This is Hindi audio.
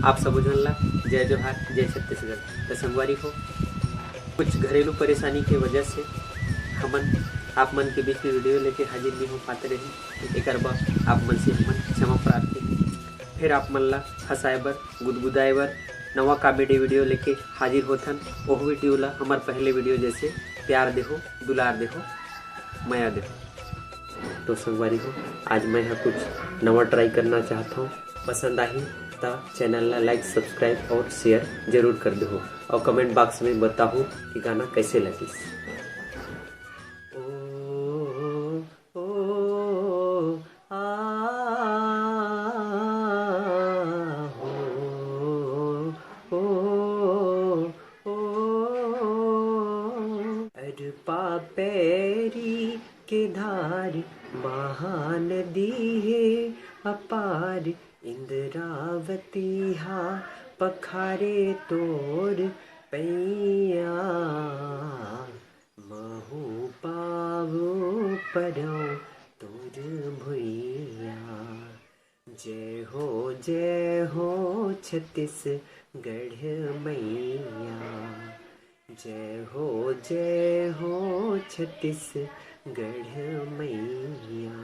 आप सब ला जय जोहार, जय छत्तीसगढ़। तो संगवारी हो, कुछ घरेलू परेशानी की वजह से हमन आप मन के बीच में वीडियो लेके हाजिर नहीं हो पाते रही। एक बार आप मन से हमन क्षमा प्रार्थी। फिर आप मन ला हंसाए बर, गुदगुदाए बर नवा कॉमेडी वीडियो लेके हाजिर होथन। वो वीडियो ला हमार पहले वीडियो जैसे प्यार देहो, दुलार देहो, माया देहो। तो संगवारी हो, आज मैं यहाँ कुछ नवा ट्राई करना चाहता हूँ। पसंद आई तो चैनल ला लाइक, सब्सक्राइब और शेयर जरूर कर दो और कमेंट बॉक्स में बताओ कि गाना कैसे लगी। पैरी के धार महानदी है अपार, इंद्रावती हा पखारे तोर पैया, महू पावो परो तोर भुइया। जय हो छत्तीसगढ़ मैया, जय हो छत्तीसगढ़ मैया।